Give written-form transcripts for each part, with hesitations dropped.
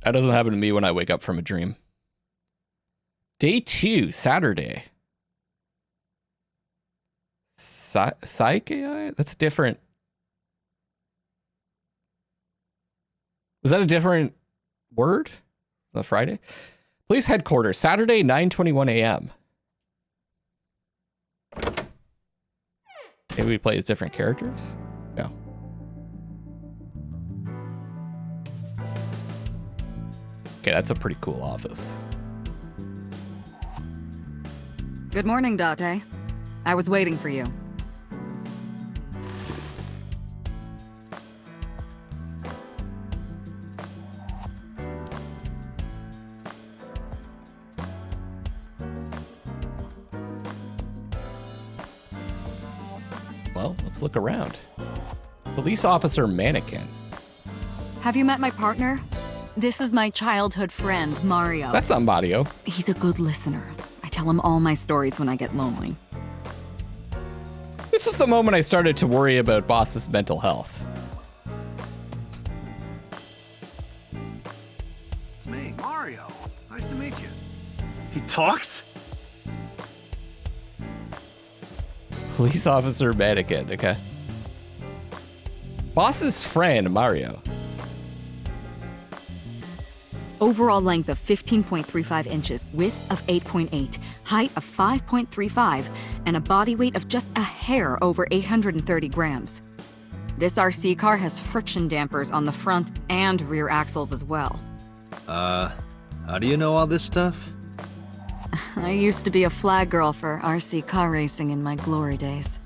That doesn't happen to me when I wake up from a dream. Day 2, Saturday. Psych AI? That's different. Was that a different word? The Friday? Police headquarters, Saturday, 9:21 a.m. Maybe we play as different characters? No. Okay, that's a pretty cool office. Good morning, Date. I was waiting for you. Well, let's look around. Police officer mannequin. Have you met my partner? This is my childhood friend, Mario. That's not Mario. He's a good listener. I tell him all my stories when I get lonely. This is the moment I started to worry about Boss's mental health. It's me, Mario. Nice to meet you. He talks? Police officer mannequin, okay. Boss's friend, Mario. Overall length of 15.35 inches, width of 8.8, height of 5.35, and a body weight of just a hair over 830 grams. This RC car has friction dampers on the front and rear axles as well. How do you know all this stuff? I used to be a flag girl for RC car racing in my glory days.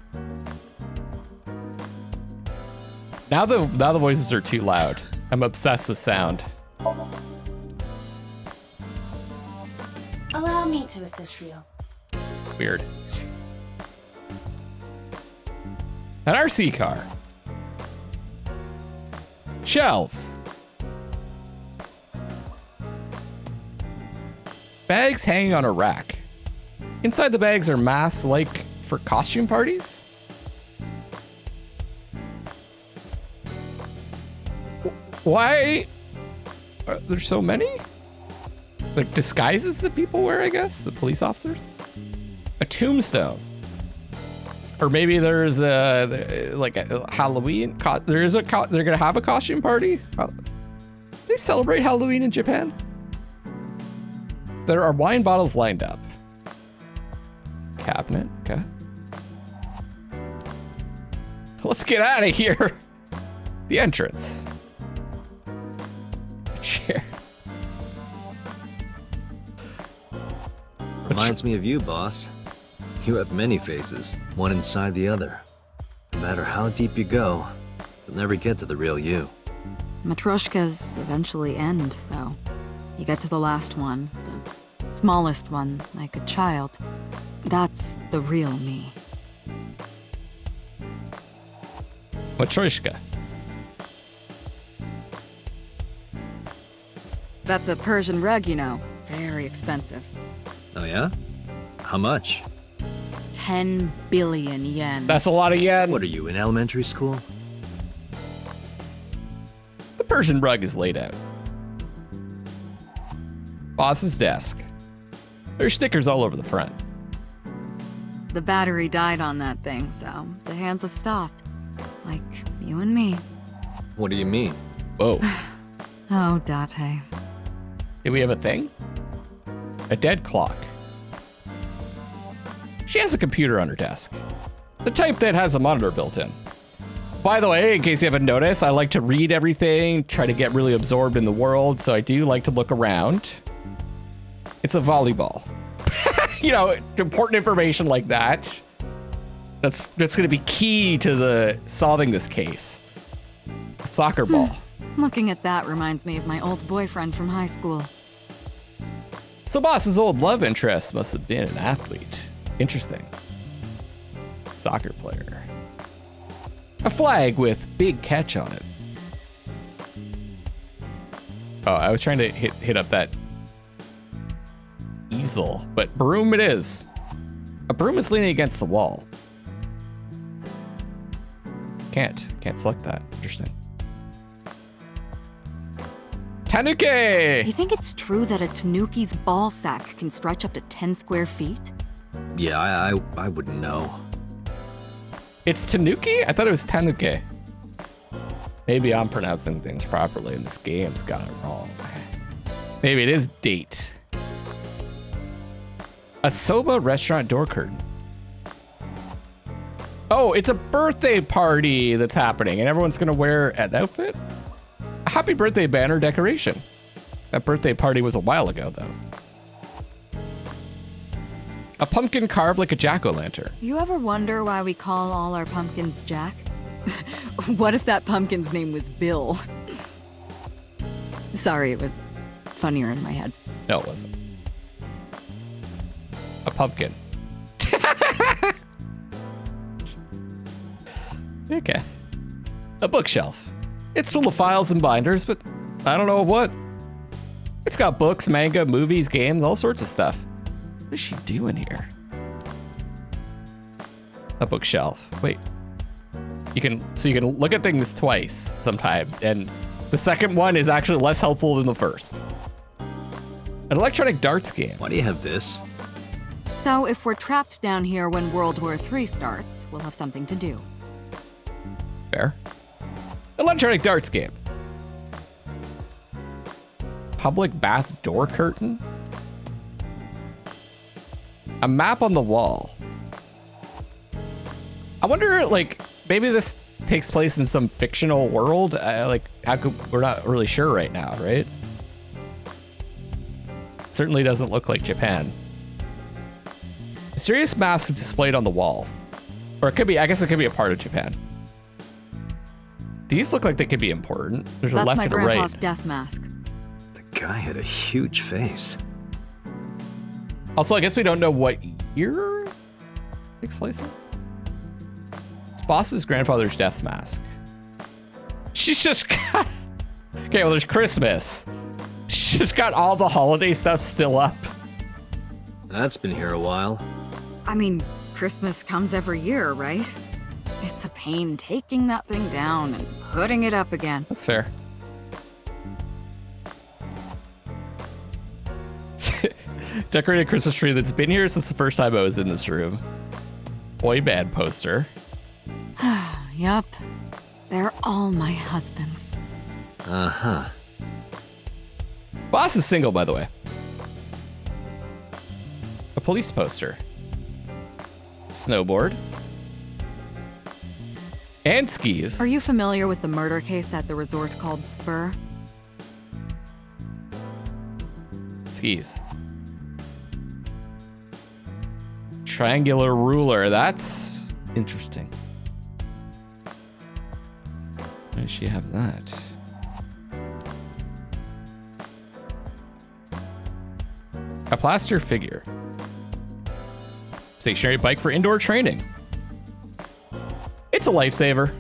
Now the voices are too loud. I'm obsessed with sound. Allow me to assist you. Weird. An RC car. Shells. Bags hanging on a rack. Inside the bags are masks like for costume parties? Why are there so many? Like disguises that people wear, I guess? The police officers? A tombstone. Or maybe there's like a Halloween. They're gonna have a costume party? They celebrate Halloween in Japan? There are wine bottles lined up. Cabinet, okay. Let's get out of here. The entrance. Chair. Reminds me of you, boss. You have many faces, one inside the other. No matter how deep you go, you'll never get to the real you. Matryoshkas eventually end, though. You get to the last one, the smallest one, like a child. That's the real me. Matryoshka. That's a Persian rug, you know. Very expensive. Oh yeah? How much? 10 billion yen. That's a lot of yen. What are you, in elementary school? The Persian rug is laid out. Boss's desk. There's stickers all over the front. The battery died on that thing, so the hands have stopped. Like you and me. What do you mean? Whoa. Oh, Date. Do we have a thing? A dead clock. She has a computer on her desk. The type that has a monitor built in. By the way, in case you haven't noticed, I like to read everything, try to get really absorbed in the world, so I do like to look around. It's a volleyball. You know, important information like that. That's gonna be key to the solving this case. A soccer ball. Looking at that reminds me of my old boyfriend from high school. So Boss's old love interest must have been an athlete. Interesting. Soccer player. A flag with big catch on it. Oh, I was trying to hit up that easel, but broom it is. A broom is leaning against the wall. Can't select that. Interesting. Tanuki! You think it's true that a tanuki's ball sack can stretch up to 10 square feet? Yeah, I wouldn't know. It's Tanuki? I thought it was Tanuki. Maybe I'm pronouncing things properly and this game's got it wrong. Maybe it is Date. A soba restaurant door curtain. Oh, it's a birthday party that's happening and everyone's gonna wear an outfit? A happy birthday banner decoration. That birthday party was a while ago though. A pumpkin carved like a jack-o'-lantern. You ever wonder why we call all our pumpkins Jack? What if that pumpkin's name was Bill? Sorry, it was funnier in my head. No, it wasn't. A pumpkin. Okay. A bookshelf. It's full of files and binders, but I don't know what. It's got books, manga, movies, games, all sorts of stuff. What is she doing here? A bookshelf. Wait. You can look at things twice sometimes, and the second one is actually less helpful than the first. An electronic darts game. Why do you have this? So if we're trapped down here when World War III starts, we'll have something to do. Fair. Electronic darts game. Public bath door curtain. A map on the wall. I wonder, like, maybe this takes place in some fictional world. We're not really sure right now, right? Certainly doesn't look like Japan. Mysterious mask displayed on the wall. Or it could be, I guess it could be a part of Japan. These look like they could be important. There's a That's left my and a right. grandpa's death mask. The guy had a huge face. Also, I guess we don't know what year takes place in. It's Boss's grandfather's death mask. She's just got... Okay, well, there's Christmas. She's just got all the holiday stuff still up. That's been here a while. I mean, Christmas comes every year, right? It's a pain taking that thing down and putting it up again. That's fair. Decorated Christmas tree that's been here since the first time I was in this room. Boy band poster. Yup. They're all my husbands. Uh-huh. Boss is single, by the way. A police poster. Snowboard. And skis. Are you familiar with the murder case at the resort called Spur? Skis. Triangular ruler. That's interesting. Why does she have that? A plaster figure. Stationary bike for indoor training. It's a lifesaver.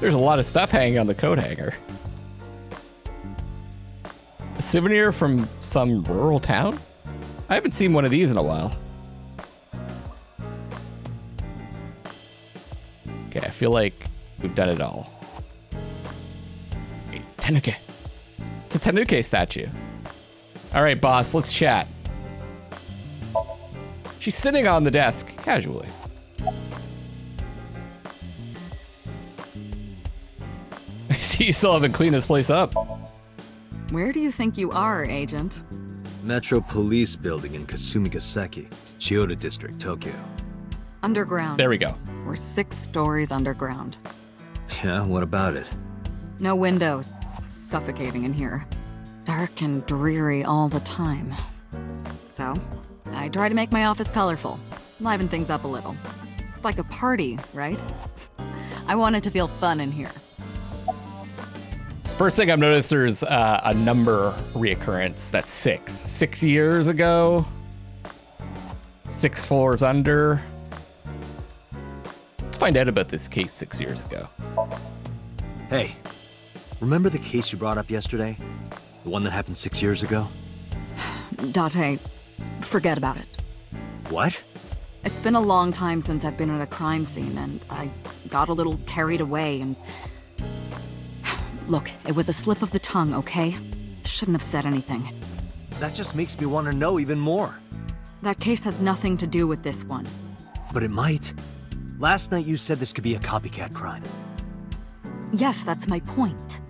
There's a lot of stuff hanging on the coat hanger. A souvenir from some rural town? I haven't seen one of these in a while. Okay, I feel like we've done it all. Hey, Tanuki. It's a Tanuki statue. All right, boss, let's chat. She's sitting on the desk casually. I see you still haven't cleaned this place up. Where do you think you are, Agent? Metro Police Building in Kasumigaseki, Chiyoda District, Tokyo. Underground. There we go. We're 6 stories underground. Yeah, what about it? No windows. It's suffocating in here. Dark and dreary all the time. So, I try to make my office colorful, liven things up a little. It's like a party, right? I want it to feel fun in here. First thing I've noticed, there's a number reoccurrence. That's 6. 6 years ago. 6 floors under. Let's find out about this case 6 years ago. Hey, remember the case you brought up yesterday? The one that happened 6 years ago? Date, forget about it. What? It's been a long time since I've been at a crime scene, and I got a little carried away and... Look, it was a slip of the tongue, okay? Shouldn't have said anything. That just makes me want to know even more. That case has nothing to do with this one. But it might. Last night you said this could be a copycat crime. Yes, that's my point.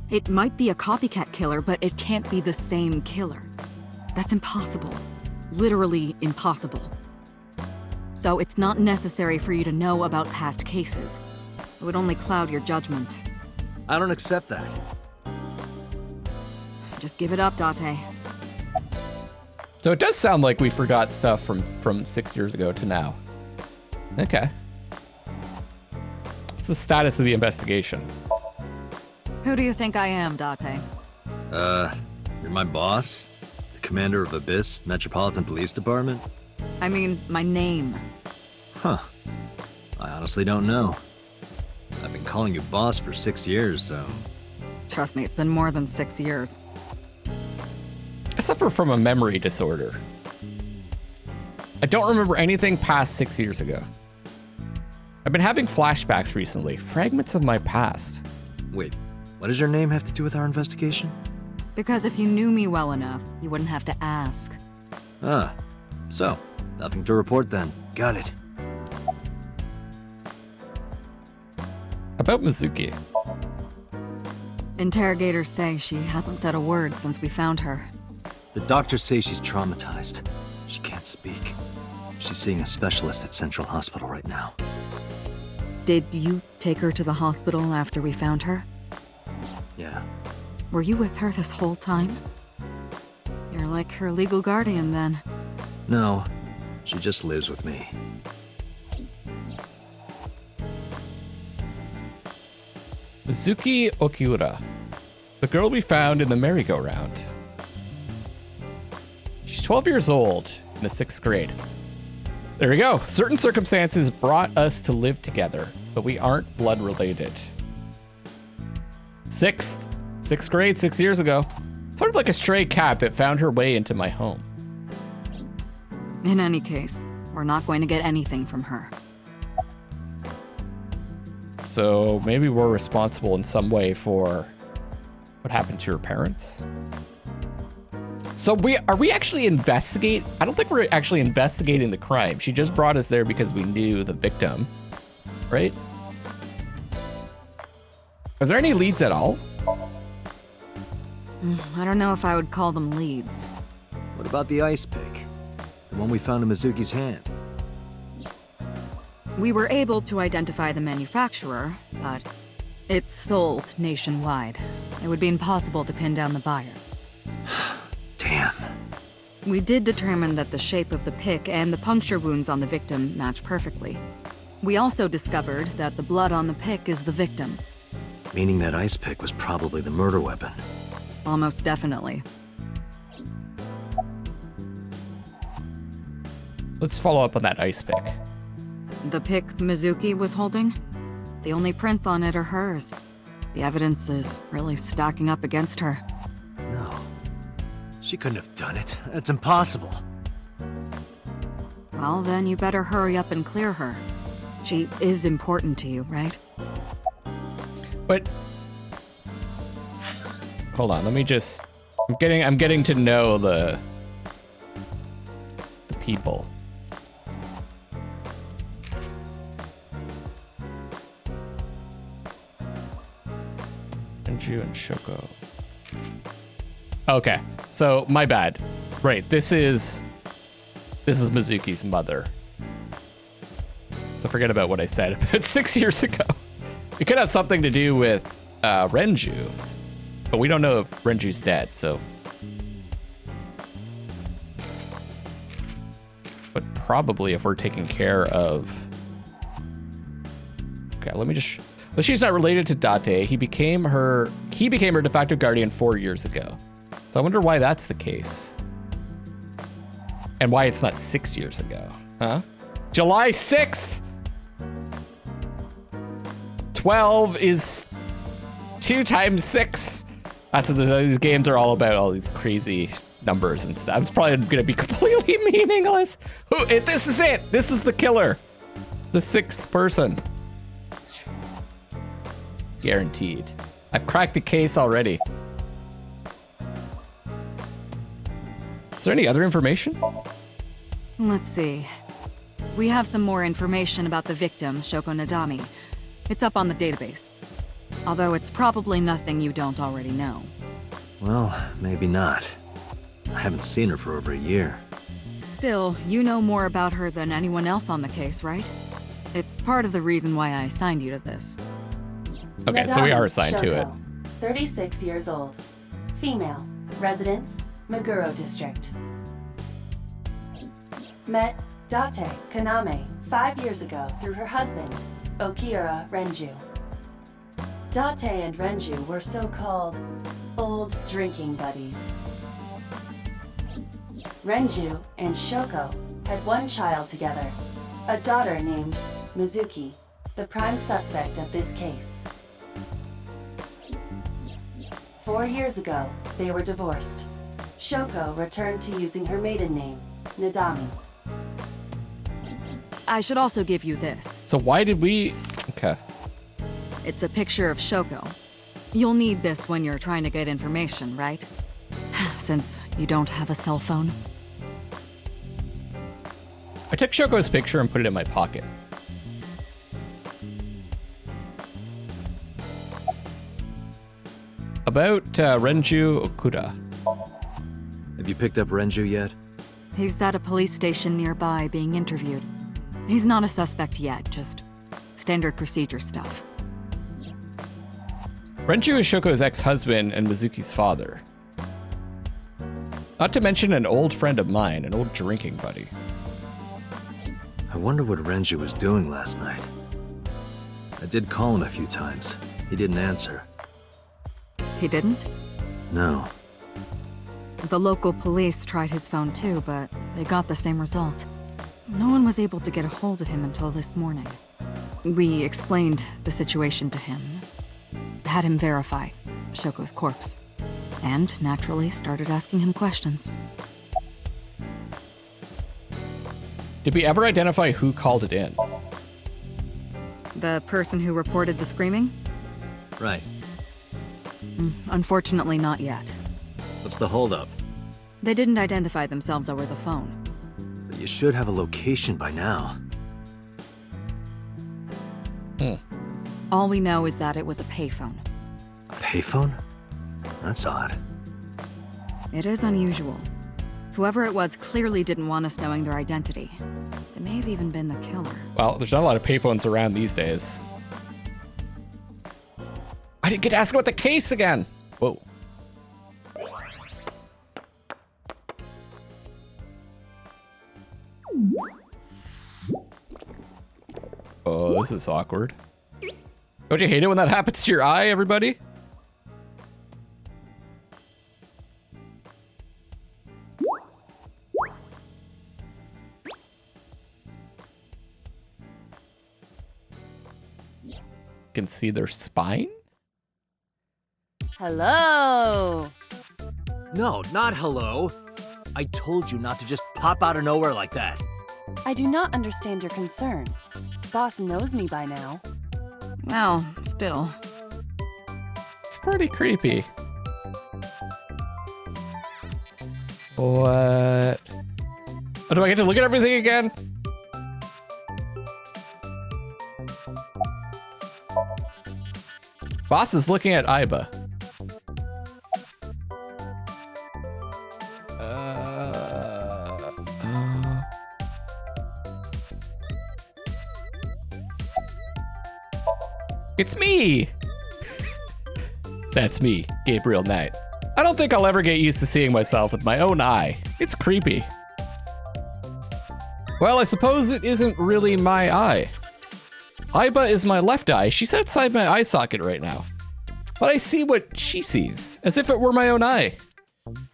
It might be a copycat killer, but it can't be the same killer. That's impossible. Literally impossible. So it's not necessary for you to know about past cases. It would only cloud your judgment. I don't accept that. Just give it up, Date. So it does sound like we forgot stuff from 6 years ago to now. Okay. What's the status of the investigation? Who do you think I am, Date? You're my boss? The commander of Abyss, Metropolitan Police Department? I mean, my name. Huh. I honestly don't know. I've been calling you boss for 6 years, so... Trust me, it's been more than 6 years. I suffer from a memory disorder. I don't remember anything past 6 years ago. I've been having flashbacks recently, fragments of my past. Wait, what does your name have to do with our investigation? Because if you knew me well enough, you wouldn't have to ask. Ah, so, nothing to report then. Got it. About Mizuki. Interrogators say she hasn't said a word since we found her. The doctors say she's traumatized. She can't speak. She's seeing a specialist at Central Hospital right now. Did you take her to the hospital after we found her? Yeah. Were you with her this whole time? You're like her legal guardian then. No, she just lives with me. Mizuki Okiura, the girl we found in the merry-go-round. She's 12 years old, in the 6th grade. There we go. Certain circumstances brought us to live together, but we aren't blood related. 6th grade, 6 years ago. Sort of like a stray cat that found her way into my home. In any case, we're not going to get anything from her. So maybe we're responsible in some way for what happened to her parents. So are we actually investigate? I don't think we're actually investigating the crime. She just brought us there because we knew the victim, right? Are there any leads at all? I don't know if I would call them leads. What about the ice pick? The one we found in Mizuki's hand? We were able to identify the manufacturer, but it's sold nationwide. It would be impossible to pin down the buyer. Damn. We did determine that the shape of the pick and the puncture wounds on the victim match perfectly. We also discovered that the blood on the pick is the victim's. Meaning that ice pick was probably the murder weapon. Almost definitely. Let's follow up on that ice pick. The pick Mizuki was holding? The only prints on it are hers. The evidence is really stacking up against her. No. She couldn't have done it. It's impossible. Well, then you better hurry up and clear her. She is important to you, right? But hold on, let me just I'm getting to know the people. Anju and Shoko. Okay, so my bad. Right, this is Mizuki's mother. So forget about what I said about 6 years ago. It could have something to do with Renju's, but we don't know if Renju's dead, so. But probably if we're taking care of. Okay, let me just. Well, she's not related to Date. He became her de facto guardian 4 years ago. So I wonder why that's the case. And why it's not 6 years ago, huh? July 6th! 12 is 2 times 6. That's what these games are all about, all these crazy numbers and stuff. It's probably gonna be completely meaningless. This is it. This is the killer. The 6th person. Guaranteed. I've cracked the case already. Is there any other information? Let's see. We have some more information about the victim, Shoko Nadami. It's up on the database. Although it's probably nothing you don't already know. Well, maybe not. I haven't seen her for over a year. Still, you know more about her than anyone else on the case, right? It's part of the reason why I assigned you to this. Okay, so we are assigned to it. 36 years old. Female. Residence, Meguro District. Met Date Kaname 5 years ago through her husband, Okira Renju. Date and Renju were so-called old drinking buddies. Renju and Shoko had one child together, a daughter named Mizuki, the prime suspect of this case. 4 years ago, they were divorced. Shoko returned to using her maiden name, Nadami. I should also give you this. So why did we... Okay. It's a picture of Shoko. You'll need this when you're trying to get information, right? Since you don't have a cell phone. I took Shoko's picture and put it in my pocket. About Renju Okuda. Have you picked up Renju yet? He's at a police station nearby being interviewed. He's not a suspect yet, just standard procedure stuff. Renju is Shoko's ex-husband and Mizuki's father. Not to mention an old friend of mine, an old drinking buddy. I wonder what Renju was doing last night. I did call him a few times. He didn't answer. He didn't? No. The local police tried his phone too, but they got the same result. No one was able to get a hold of him until this morning. We explained the situation to him, had him verify Shoko's corpse, and naturally started asking him questions. Did we ever identify who called it in? The person who reported the screaming? Right. Unfortunately, not yet. What's the holdup? They didn't identify themselves over the phone. But you should have a location by now. All we know is that it was a payphone. A payphone? That's odd. It is unusual. Whoever it was clearly didn't want us knowing their identity. They may have even been the killer. Well, there's not a lot of payphones around these days. I didn't get to ask about the case again. Whoa. Oh, this is awkward. Don't you hate it when that happens to your eye, everybody? You can see their spine? Hello! No, not hello. I told you not to just pop out of nowhere like that. I do not understand your concern. Boss knows me by now. Well, still. It's pretty creepy. What? Oh, do I get to look at everything again? Boss is looking at Aiba. It's me! That's me, Gabriel Knight. I don't think I'll ever get used to seeing myself with my own eye. It's creepy. Well, I suppose it isn't really my eye. Aiba is my left eye. She's outside my eye socket right now. But I see what she sees, as if it were my own eye.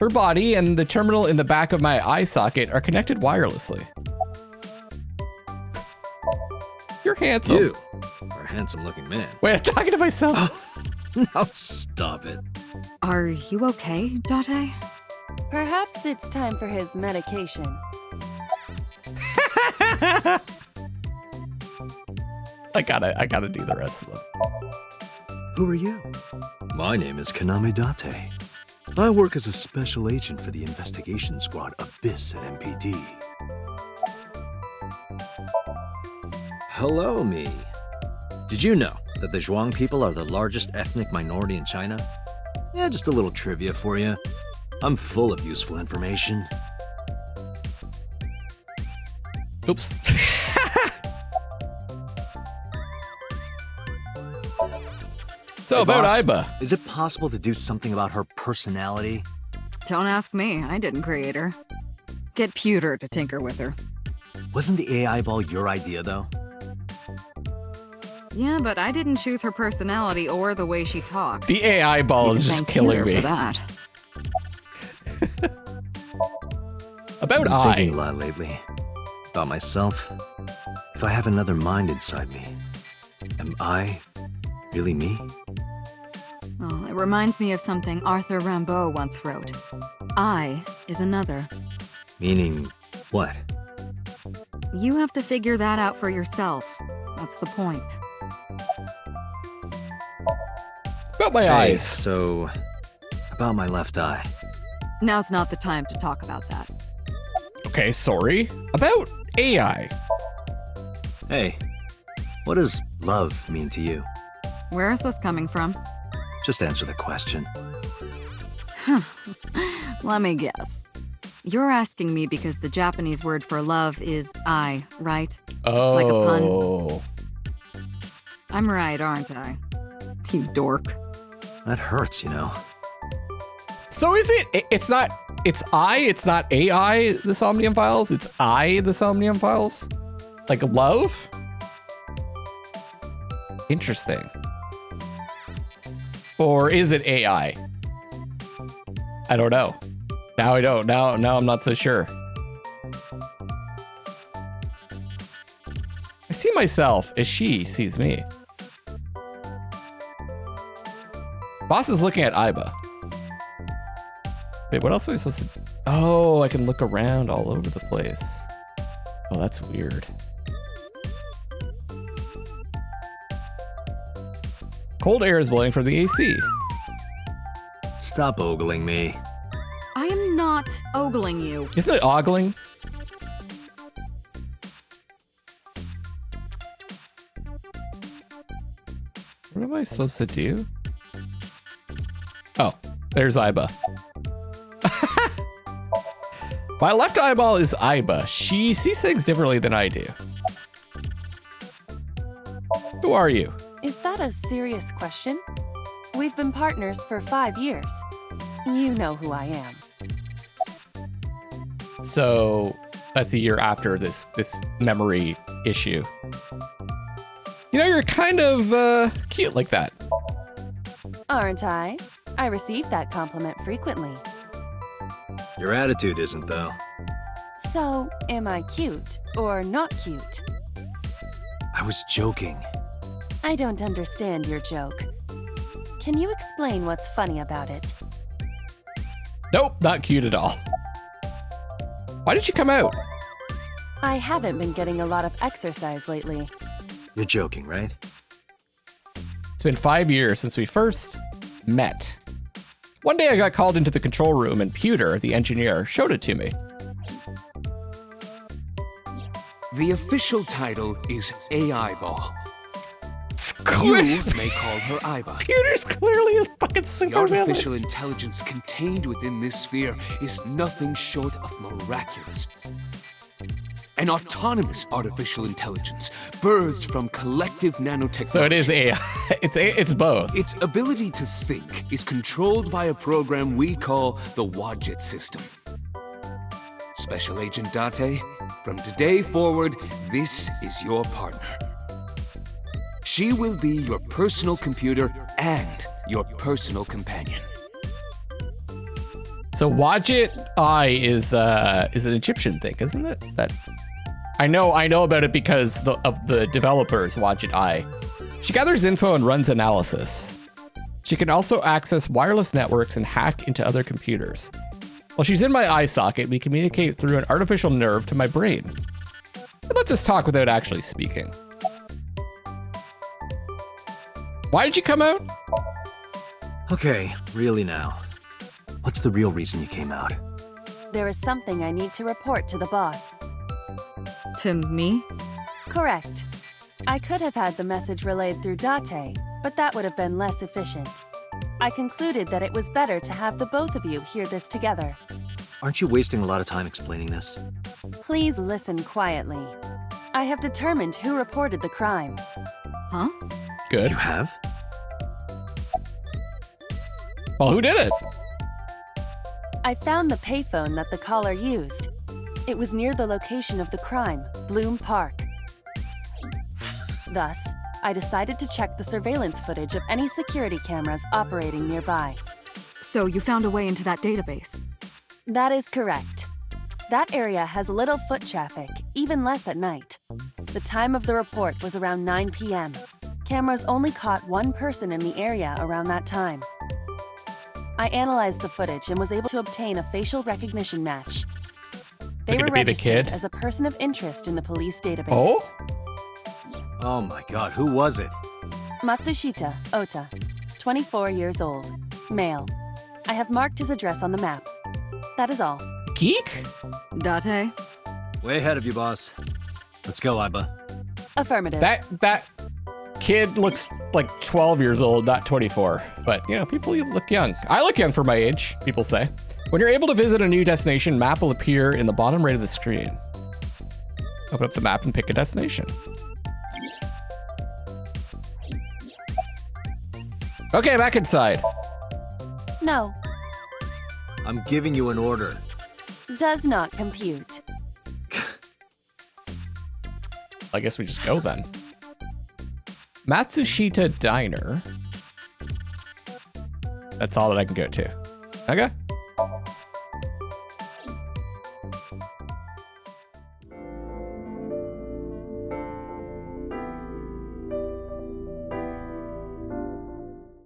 Her body and the terminal in the back of my eye socket are connected wirelessly. You're handsome. You are a handsome-looking man. Wait, I'm talking to myself. Now stop it. Are you okay, Date? Perhaps it's time for his medication. I gotta do the rest of them. Who are you? My name is Kaname Date. I work as a special agent for the investigation squad Abyss at MPD. Hello, me. Did you know that the Zhuang people are the largest ethnic minority in China? Yeah, just a little trivia for you. I'm full of useful information. Oops. So Hey, about boss, Aiba. Is it possible to do something about her personality? Don't ask me. I didn't create her. Get Pewter to tinker with her. Wasn't the AI ball your idea, though? Yeah, but I didn't choose her personality or the way she talks. The AI ball You is can just thank killing Pewter me. for that. About I've been thinking a I. lot lately. About myself. If I have another mind inside me, am I really me? Oh, it reminds me of something Arthur Rimbaud once wrote. I is another. Meaning what? You have to figure that out for yourself. That's the point. About my Hey, eyes. so about my left eye. Now's not the time to talk about that. Okay, sorry. About AI. Hey, what does love mean to you? Where is this coming from? Just answer the question. Let me guess. You're asking me because the Japanese word for love is I, right? Oh. Like a pun? I'm right, aren't I? You dork. That hurts, you know. So is it? It's not. It's I. It's not AI. The Somnium Files. It's I. The Somnium Files. Like love. Interesting. Or is it AI? I don't know. Now I don't. Now I'm not so sure. I see myself as she sees me. Boss is looking at Aiba. Wait, what else am I supposed to... Oh, I can look around all over the place. Oh, that's weird. Cold air is blowing from the AC. Stop ogling me. I am not ogling you. Isn't it ogling? What am I supposed to do? Oh, there's Aiba. My left eyeball is Aiba. She sees things differently than I do. Who are you? Is that a serious question? We've been partners for 5 years. You know who I am. So that's a year after this memory issue. You know, you're kind of cute like that. Aren't I? I receive that compliment frequently. Your attitude isn't, though. So, am I cute or not cute? I was joking. I don't understand your joke. Can you explain what's funny about it? Nope, not cute at all. Why did you come out? I haven't been getting a lot of exercise lately. You're joking, right? It's been 5 years since we first met. One day I got called into the control room and Pewter, the engineer, showed it to me. The official title is AI Ball. It's You may call her Aiba. Pewter's clearly a fucking The super artificial intelligence contained within this sphere is nothing short of miraculous. An autonomous artificial intelligence birthed from collective nanotechnology. So it is AI. It's both. Its ability to think is controlled by a program we call the Wadjet system. Special Agent Date, from today forward, this is your partner. She will be your personal computer and your personal companion. So Wadjet Eye is an Egyptian thing, isn't it? That I know about it because of the developers Wadjet Eye. She gathers info and runs analysis. She can also access wireless networks and hack into other computers. While she's in my eye socket, we communicate through an artificial nerve to my brain. It lets us talk without actually speaking. Why did you come out? Okay, really now. What's the real reason you came out? There is something I need to report to the boss. To me? Correct. I could have had the message relayed through Date, but that would have been less efficient. I concluded that it was better to have the both of you hear this together. Aren't you wasting a lot of time explaining this? Please listen quietly. I have determined who reported the crime. Huh? Good. You have? Well, who did it? I found the payphone that the caller used. It was near the location of the crime, Bloom Park. Thus, I decided to check the surveillance footage of any security cameras operating nearby. So you found a way into that database? That is correct. That area has little foot traffic, even less at night. The time of the report was around 9 p.m. Cameras only caught one person in the area around that time. I analyzed the footage and was able to obtain a facial recognition match. They Could were it be the registered kid? as a person of interest in the police database. Oh? Oh my god, who was it? Matsushita Ota, 24 years old, male. I have marked his address on the map. That is all. Geek? Date? Way ahead of you, boss. Let's go, Aiba. Affirmative. That kid looks like 12 years old, not 24. But, you know, people look young. I look young for my age, people say. When you're able to visit a new destination, map will appear in the bottom right of the screen. Open up the map and pick a destination. Okay, back inside. No, I'm giving you an order. does not compute. I guess we just go then. Matsushita Diner. That's all that I can go to. Okay.